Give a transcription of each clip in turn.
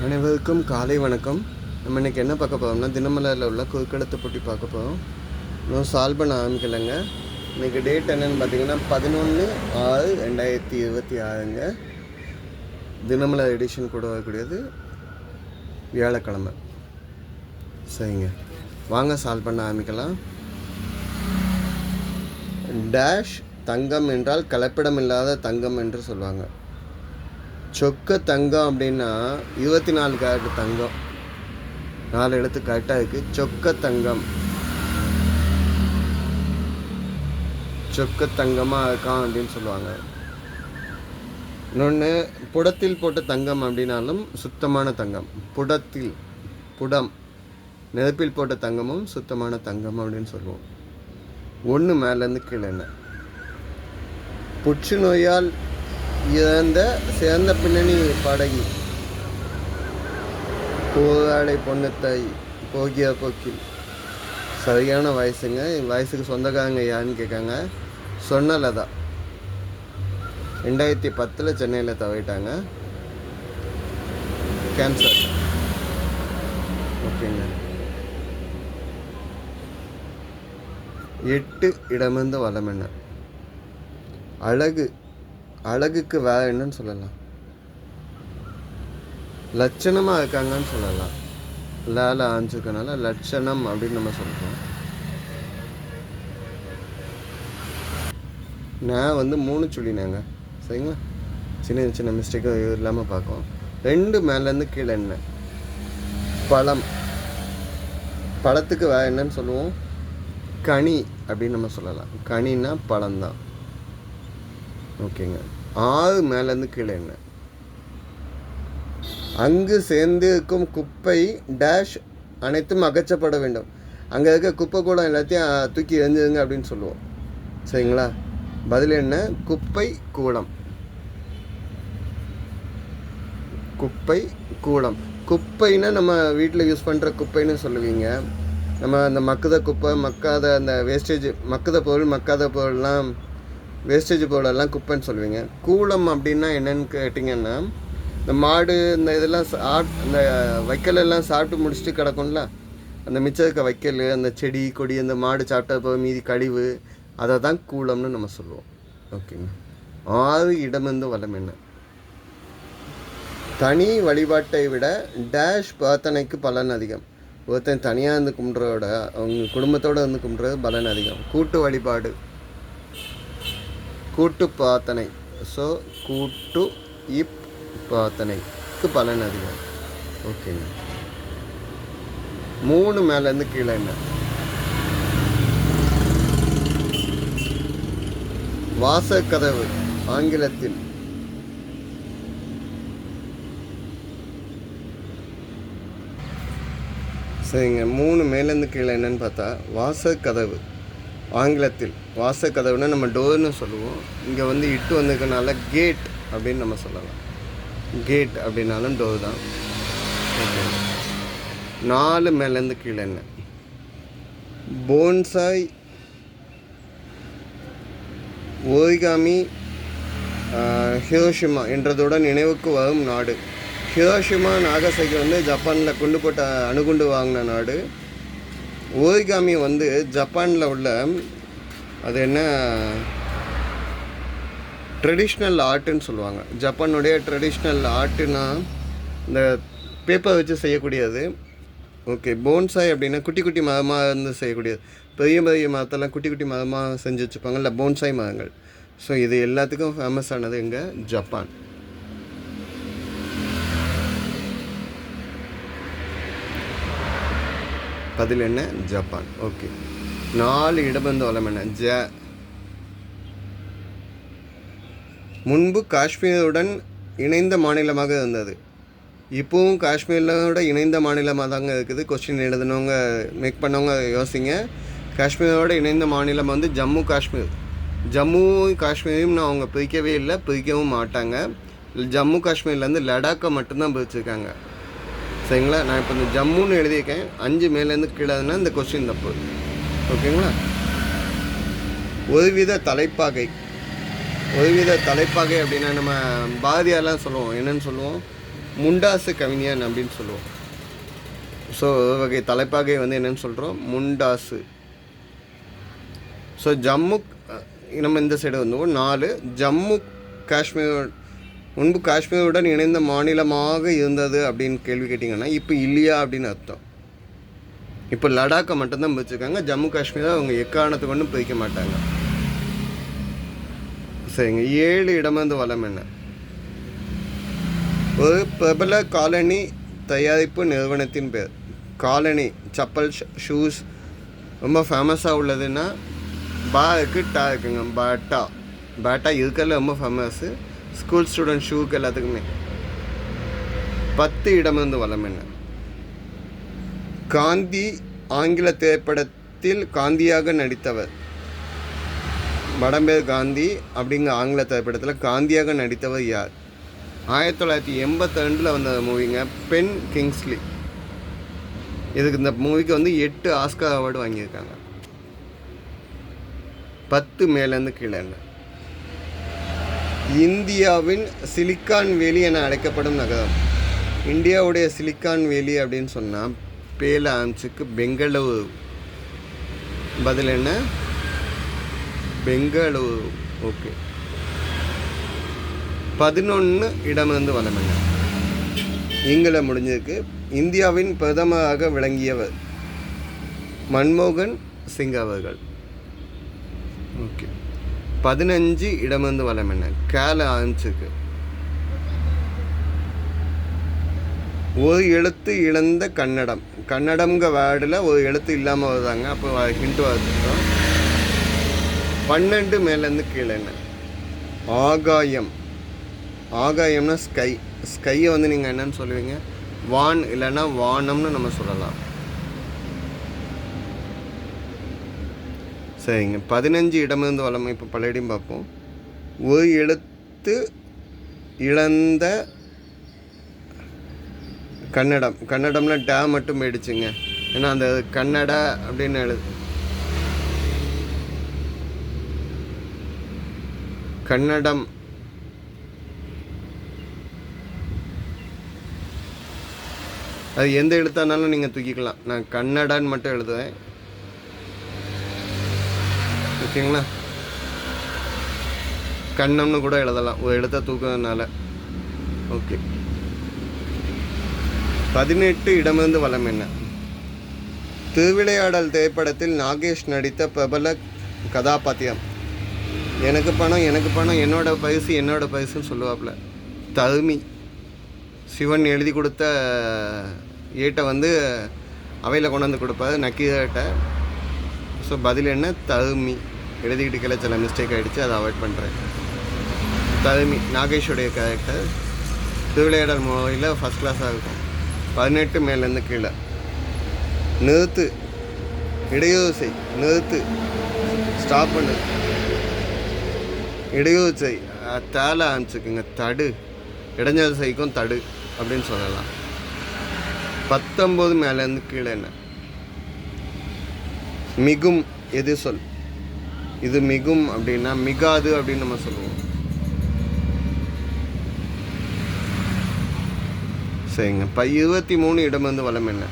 அனைவருக்கும் காலை வணக்கம். நம்ம இன்றைக்கி என்ன பார்க்க போகிறோம்னா, தினமலரில் உள்ள குறுக்கெழுத்து போட்டி பார்க்க போகிறோம். இன்னும் சால்வ் பண்ண ஆரம்பிக்கலைங்க. இன்றைக்கி டேட் என்னென்னு பார்த்தீங்கன்னா 11/6/2026ங்க. தினமலர் எடிஷன் கூட வரக்கூடியது வியாழக்கிழமை. சரிங்க, வாங்க சால்வ் பண்ண ஆரம்பிக்கலாம். டேஷ் தங்கம் என்றால் கலப்பிடம் இல்லாத தங்கம் என்று சொல்லுவாங்க. சொக்க தங்கம் அப்படின்னா 24 கேரட் தங்கம். 4 எழுத்து கரெக்டாக இருக்குது. சொக்க தங்கம், சொக்க தங்கமாக இருக்கான் அப்படின்னு சொல்லுவாங்க. இன்னொன்று, புடத்தில் போட்ட தங்கம் அப்படின்னாலும் சுத்தமான தங்கம். புடம் நெருப்பில் போட்ட தங்கமும் சுத்தமான தங்கம் அப்படின்னு சொல்லுவோம். ஒன்று மேலேருந்து கீழே என்ன, புற்றுநோயால் சிறந்த பின்னணி பாடகி போராடை பொண்ணுத்தாய் போகிய போக்கில். சரியான வயசுங்க. வயசுக்கு சொந்தக்காரங்க யாருன்னு கேட்காங்க. சொன்னலதா 2010 சென்னையில் தவிட்டாங்க. கேன்சர். ஓகேங்க. 8 இடமிருந்து வளம் என்ன, அழகுக்கு வேற என்னன்னு சொல்லலாம், லட்சணமாக இருக்காங்கன்னு சொல்லலாம். லால ஆஞ்சுக்கனால லட்சணம் அப்படின்னு நம்ம சொல்கிறோம். நான் 3 சொல்லினேங்க. சரிங்களா, சின்ன சின்ன மிஸ்டேக்கும் இல்லாமல் பார்க்கும். 2 மேலேருந்து கீழே என்ன, பழத்துக்கு வேற என்னன்னு சொல்லுவோம், கனி அப்படின்னு நம்ம சொல்லலாம். கனின்னா பழம்தான். ஓகேங்க. 6 மேலேருந்து கீழே என்ன, அங்கு சேர்ந்து இருக்கும் குப்பை டேஷ் அனைத்தும் அகற்றப்பட வேண்டும். அங்கே இருக்க குப்பை கூடம் எல்லாத்தையும் தூக்கி எரிஞ்சுங்க அப்படின்னு சொல்லுவோம். சரிங்களா, பதில் என்ன, குப்பை கூடம். குப்பை கூடம். குப்பைன்னா நம்ம வீட்டில் யூஸ் பண்ணுற குப்பைன்னு சொல்லுவீங்க. நம்ம அந்த மக்குத குப்பை, மக்காத அந்த வேஸ்டேஜ், மக்குத பொருள் மக்காத பொருள்லாம் வேஸ்டேஜ் பொருளெல்லாம் குப்பைன்னு சொல்லுவீங்க. கூலம் அப்படின்னா என்னென்னு கேட்டிங்கன்னா, இந்த மாடு இந்த இதெல்லாம் இந்த வைக்கலெல்லாம் சாப்பிட்டு முடிச்சுட்டு கிடக்கும்ல, அந்த மிச்சம் இருக்க வைக்கல், அந்த செடி கொடி, அந்த மாடு சாப்பிட்ட மீதி கழிவு, அதை தான் கூலம்னு நம்ம சொல்லுவோம். ஓகேங்க. 6 இடமிருந்து வளம் என்ன, தனி வழிபாட்டை விட டேஷ் பிரார்த்தனைக்கு பலன் அதிகம். ஒருத்தன் தனியாக இருந்து கும்பிட்றதோட அவங்க குடும்பத்தோடு இருந்து கும்பிட்றது பலன் அதிகம். கூட்டு வழிபாடு, கூட்டு பிரார்த்தனை. ஸோ கூட்டு பிரார்த்தனைக்கு பலன் அதிகம். ஓகேங்க. 3 மேலேருந்து கீழே என்ன, வாசக்கதவு ஆங்கிலத்தில். சரிங்க, 3 மேலேருந்து கீழே என்னன்னு பார்த்தா வாசக்கதவு. ஆங்கிலத்தில் வாசக்கதவுன்னா நம்ம டோர்னு சொல்லுவோம். இங்கே இட்டு வந்திருக்கனால கேட் அப்படின்னு நம்ம சொல்லலாம். கேட் அப்படின்னாலும் டோர் தான். ஓகே. 4 மேலேருந்து கீழே என்ன, போன்சாய், ஓரிகாமி, ஹிரோஷிமா என்றதுடன் நினைவுக்கு வரும் நாடு. ஹிரோஷிமா நாகசாகி ஜப்பானில் குண்டு போட்ட அணுகுண்டு வாங்கின நாடு. ஓரிகாமி ஜப்பானில் உள்ள அது என்ன ட்ரெடிஷ்னல் ஆர்ட்டுன்னு சொல்லுவாங்க. ஜப்பானுடைய ட்ரெடிஷ்னல் ஆர்ட்டுனா இந்த பேப்பர் வச்சு செய்யக்கூடியது. ஓகே. போன்சாய் அப்படின்னா குட்டி குட்டி மரமாக செய்யக்கூடியது. பெரிய பெரிய மரத்தெல்லாம் குட்டி குட்டி மரமாக செஞ்சு வச்சுப்பாங்க, இல்லை போன்சாய் மரங்கள். ஸோ இது எல்லாத்துக்கும் ஃபேமஸானது இங்கே ஜப்பான். பதில் என்ன, ஜப்பான். ஓகே. 4 இடமிருந்து வளம் என்ன, முன்பு காஷ்மீருடன் இணைந்த மாநிலமாக இருந்தது. இப்போவும் காஷ்மீரோட இணைந்த மாநிலமாக தாங்க இருக்குது. கொஸ்டின் எழுதினவங்க மேக் பண்ணவங்க யோசிங்க. காஷ்மீரோட இணைந்த மாநிலம் ஜம்மு காஷ்மீர். ஜம்மு காஷ்மீரையும் அவங்க பிரிக்கவே இல்லை, பிரிக்கவும் மாட்டாங்க. ஜம்மு காஷ்மீர்லேருந்து லடாக்கை மட்டும்தான் பிரிச்சிருக்காங்க. சரிங்களா, நான் இப்போ இந்த ஜம்முன்னு எழுதியிருக்கேன். 5 மேலேருந்து கீழேன்னா இந்த கொஸ்டின் தப்பு. ஓகேங்களா. ஒருவித தலைப்பாகை அப்படின்னா நம்ம பாரதியாரெலாம் சொல்லுவோம். என்னென்னு சொல்லுவோம், முண்டாசு கவிஞன் அப்படின்னு சொல்லுவோம். ஸோ வகை தலைப்பாகை வந்து என்னென்னு சொல்கிறோம், முண்டாசு. ஸோ ஜம்மு, நம்ம இந்த சைடு வந்து 4 ஜம்மு காஷ்மீர் முன்பு காஷ்மீருடன் இணைந்த மாநிலமாக இருந்தது அப்படின்னு கேள்வி கேட்டிங்கன்னா இப்போ இல்லையா அப்படின்னு அர்த்தம். இப்போ லடாக்கை மட்டும்தான் பிரிச்சுருக்காங்க, ஜம்மு காஷ்மீரை அவங்க எக்காரணத்தை கொண்டும் பிரிக்க மாட்டாங்க. சரிங்க. 7 இடமந்து வளம் என்ன? ஒரு பிரபல காலனி தயாரிப்பு நிறுவனத்தின் பேர். காலனி செப்பல் ஷூஸ் ரொம்ப ஃபேமஸாக உள்ளதுன்னா பாருக்கு டா இருக்குங்க. பேட்டா இருக்கிறதுல ரொம்ப ஃபேமஸ்ஸு. ஸ்கூல் ஸ்டூடெண்ட் ஷூக்கு எல்லாத்துக்குமே. 10 இடமந்து வளம் என்ன? காந்தி ஆங்கில திரைப்படத்தில் காந்தியாக நடித்தவர். வடம்பேர் காந்தி அப்படிங்கிற ஆங்கில திரைப்படத்தில் காந்தியாக நடித்தவர் யார்? 1982 வந்த மூவிங்க, பென் கிங்ஸ்லி. இதுக்கு இந்த மூவிக்கு வந்து 8 ஆஸ்கார் அவார்டு வாங்கியிருக்காங்க. 10 மேலேருந்து கீழே என்ன? இந்தியாவின் சிலிக்கான் வேலி என அழைக்கப்படும் நகரம். இந்தியாவுடைய சிலிக்கான் வேலி அப்படின்னு சொன்னால் பேல ஆம்ஸுக்கு பெங்களூரு. பதில் என்ன? பெங்களூரு. ஓகே. 11 இடமிருந்து வளம் என்ன? இங்கில முடிஞ்சிருக்கு. இந்தியாவின் பிரதமராக விளங்கியவர் மன்மோகன் சிங் அவர்கள். ஓகே. 15 இடமிருந்து வளம் என்ன? கேல ஆம்ஸுக்கு ஒரு எழுத்து இழந்த கன்னடம். கன்னடம்ங்க வேர்டில் ஒரு எழுத்து இல்லாமல் வருதாங்க. அப்போ ஹிண்ட் வச்சுட்டோம். 12 மேலேருந்து கீழே என்ன? ஆகாயம். ஆகாயம்னா ஸ்கை. ஸ்கையை வந்து நீங்கள் என்னன்னு சொல்லுவீங்க? வான் இல்லைன்னா வானம்னு நம்ம சொல்லலாம். சரிங்க. 15 இடமிருந்து வளம். இப்போ பழையடையும் பார்ப்போம். ஒரு எழுத்து இழந்த கன்னடம். கன்னடம்ல டே மட்டும் போயிடுச்சுங்க. ஏன்னா அந்த கன்னடா அப்படின்னு எழுது. கன்னடம் அது எந்த எழுத்தானாலும் நீங்கள் தூக்கிக்கலாம். நான் கன்னடான்னு மட்டும் எழுதுவேன். ஓகேங்களா? கண்ணம்னு கூட எழுதலாம் ஒரு எழுத்தை தூக்குறதுனால. ஓகே. 18 இடமிருந்து வளம் என்ன? திருவிளையாடல் திரைப்படத்தில் நாகேஷ் நடித்த பிரபல கதாபாத்திரம். எனக்கு பணம் எனக்கு பணம், என்னோட பரிசுன்னு சொல்லுவாப்புல. தருமி. சிவன் எழுதி கொடுத்த ஏட்டை வந்து அவையில் கொண்டாந்து கொடுப்பாரு நக்கீரட்ட. ஸோ பதில் என்ன? தருமி. எழுதிக்கிட்டு சில மிஸ்டேக் ஆகிடுச்சு, அதை அவாய்ட் பண்ணுறேன். தருமி நாகேஷுடைய கேரக்டர். திருவிளையாடல் மூவியில் ஃபஸ்ட் கிளாஸாக இருக்கும். 18 மேலேருந்து கீழே. நிறுத்து. இடையூறு செய். நிறுத்து. ஸ்டாப் பண்ணு. இடையூறு செய். தேல ஆரம்பிச்சுக்குங்க. தடு. இடைஞ்சல் செய்க்கும் தடு அப்படின்னு சொல்லலாம். 19 மேலேருந்து கீழே என்ன? மிகும். எது சொல்? இது மிகும் அப்படின்னா மிகாது அப்படின்னு நம்ம சொல்லுவோம். சரிங்க. 23 இடமிருந்து வளம் என்ன?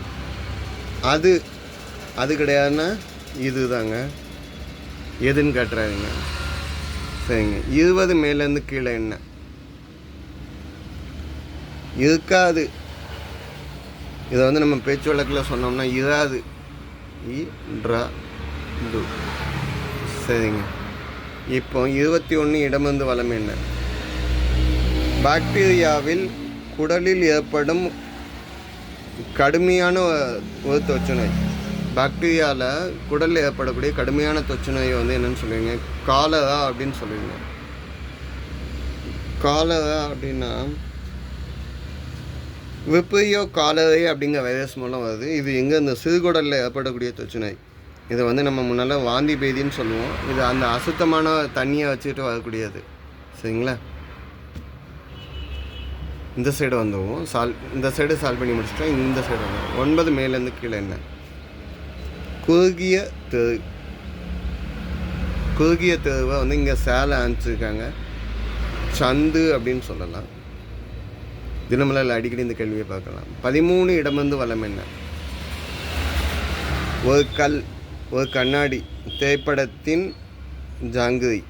அது கிடையாதுன்னா இது தாங்க. எதுன்னு கேட்டுறாருங்க. சரிங்க. 20 மேலேருந்து கீழே என்ன? இருக்காது. இதை வந்து நம்ம பேச்சு வழக்கில் சொன்னோம்னா இராது. சரிங்க. இப்போ 21 இடமிருந்து வளம் என்ன? பாக்டீரியாவில் குடலில் ஏற்படும் கடுமையான ஒரு தொற்று நோய். பாக்டீரியாவில் குடலில் ஏற்படக்கூடிய கடுமையான தொற்று நோயை வந்து என்னென்னு சொல்லுவீங்க? காலரா அப்படின்னு சொல்லுவீங்க. காலரா அப்படின்னா விப்ரியோ காலரை அப்படிங்கிற வைரஸ் மூலம் வருது. இது எங்கே? இந்த சிறுகுடலில் ஏற்படக்கூடிய தொற்று நோய். இதை வந்து நம்ம முன்னால் வாந்தி பேதின்னு சொல்லுவோம். இது அந்த அசுத்தமான தண்ணியை வச்சுட்டு வரக்கூடியது. சரிங்களா? இந்த சைடு வந்துடுவோம். இந்த சைடு சால்வ் பண்ணி முடிச்சிட்டோம். இந்த சைடு வந்துடும். 9 மேலேருந்து கீழே என்ன? குறுகிய தெரு. குறுகிய தெருவை வந்து இங்கே சேலை அனுப்பிச்சிருக்காங்க. சந்து அப்படின்னு சொல்லலாம். தினமலரில் அடிக்கடி இந்த கேள்வியை பார்க்கலாம். 13 இடமிருந்து வலம் என்ன? ஒரு கண்ணாடி திரைப்படத்தின் ஜாங்கிரி.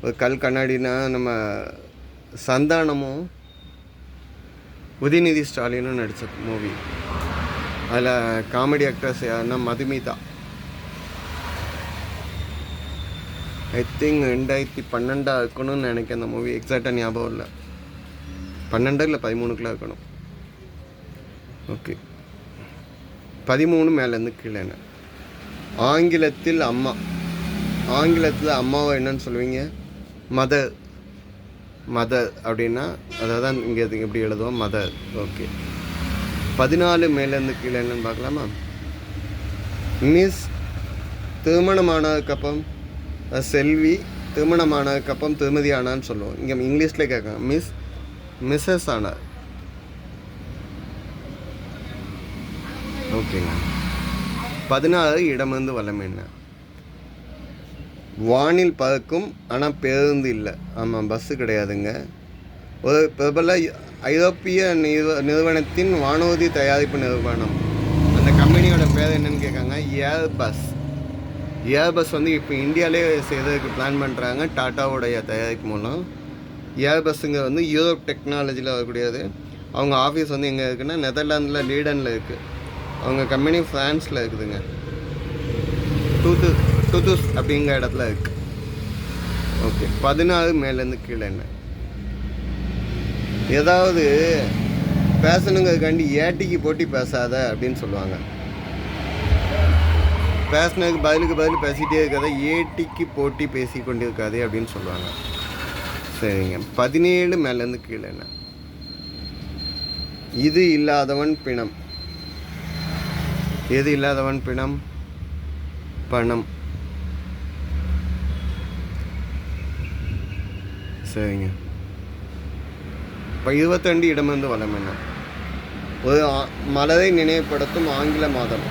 ஒரு கண்ணாடினா நம்ம சந்தானமும் உதயநிதி ஸ்டாலினும் நடித்த மூவி. அதில் காமெடி ஆக்டர்ஸ் யாருன்னா மதுமிதா. ஐ திங்க் 2012 இருக்கணும்னு நினைக்கிறேன். அந்த மூவி எக்ஸாக்டாக ஞாபகம் இல்லை. 12 இல்லை 13 இருக்கணும். ஓகே, 13 மேலேருந்து கீழே என்ன? ஆங்கிலத்தில் அம்மாவை என்னன்னு சொல்லுவீங்க? மதர் அப்படின்னா அதாவது தான் இங்கே எப்படி எழுதுவோம்? மதர். ஓகே, 14 மேலேருந்து கீழே என்னன்னு பார்க்கலாமா? மிஸ் திருமணமானதுக்கப்புறம் செல்வி, திருமணமானதுக்கப்புறம் திருமதி ஆனான்னு சொல்லுவோம். இங்கே இங்கிலீஷில் கேட்காங்க. மிஸ்ஸஸ் ஆனார். ஓகேங்க. 16 இடமிருந்து வலம் என்ன? வானில் பறக்கும் ஆனால் பேருந்து இல்லை. ஆமாம், பஸ்ஸு கிடையாதுங்க. ஒரு பிரபல ஐரோப்பிய நிறுவனத்தின் வானூர்தி தயாரிப்பு நிறுவனம். அந்த கம்பெனியோட பேர் என்னன்னு கேட்காங்க. ஏர்பஸ் வந்து இப்போ இந்தியாவிலே செய்கிறதுக்கு பிளான் பண்ணுறாங்க டாட்டாவுடைய தயாரிப்பு மூலம். ஏர்பஸ்ஸுங்க வந்து யூரோப் டெக்னாலஜியில் வரக்கூடியது. அவங்க ஆஃபீஸ் வந்து எங்கே இருக்குன்னா நெதர்லாந்தில் லீடனில் இருக்குது. அவங்க கம்பெனி ஃப்ரான்ஸில் இருக்குதுங்க. டூத்தூஸ் அப்படிங்கிற இடத்துல இருக்குது. ஓகே, 16 மேலேருந்து கீழே என்ன? ஏதாவது பேசணுங்கிறதுக்காண்டி ஏட்டிக்கு போட்டி பேசாத அப்படின்னு சொல்லுவாங்க. பேசினதுக்கு பதில் பேசிகிட்டே இருக்காத, ஏட்டிக்கு போட்டி பேசி கொண்டு இருக்காது அப்படின்னு சொல்லுவாங்க. சரிங்க. 17 மேலேருந்து கீழே என்ன? இது இல்லாதவன் பிணம். எது இல்லாதவன் பிணம்? பணம். சரிங்க. இப்போ 22 இடமிருந்து வலம் என்ன? ஒரு மலரை நினைவுபடுத்தும் ஆங்கில மாதம்.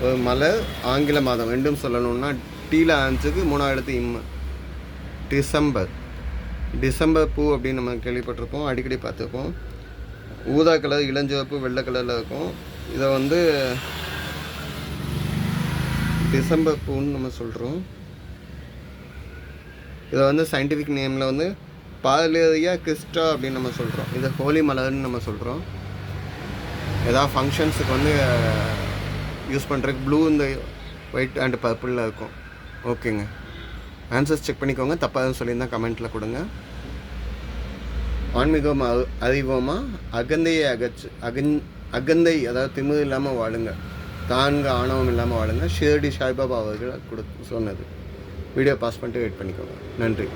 ஒரு மலர் ஆங்கில மாதம் ரெண்டும் சொல்லணும்னா டீல ஆன்ஸுக்கு 3 எழுத்து இம்மு. டிசம்பர் பூ அப்படின்னு நம்ம கேள்விப்பட்டிருப்போம், அடிக்கடி பார்த்துருப்போம். ஊதா கலர், இளஞ்சிவப்பு, வெள்ளை கலரில் இருக்கும். இதை வந்து டிசம்பர் பூன்னு நம்ம சொல்கிறோம். இதை வந்து சயின்டிஃபிக் நேமில் வந்து பாலேரியா கிறிஸ்டா அப்படின்னு நம்ம சொல்கிறோம். இதை ஹோலி மலர்னு நம்ம சொல்கிறோம். ஏதாவது ஃபங்க்ஷன்ஸுக்கு வந்து யூஸ் பண்ணுறதுக்கு ப்ளூ, இந்த ஒயிட் அண்ட் பர்பிளில் இருக்கும். ஓகேங்க, ஆன்சர்ஸ் செக் பண்ணிக்கோங்க. தப்பாக எதுவும் சொல்லியிருந்தால் கமெண்ட்டில் கொடுங்க. ஆன்மீகம் அறிவோமா? அகந்தை அதாவது திமிரு இல்லாமல் வாழுங்க, தான்கு ஆணவம் இல்லாமல் வாழுங்க. ஷிரடி சாய்பாபா அவர்கள் சொன்னது. வீடியோ பாஸ் பண்ணிட்டு வெயிட் பண்ணிக்கோங்க. நன்றி.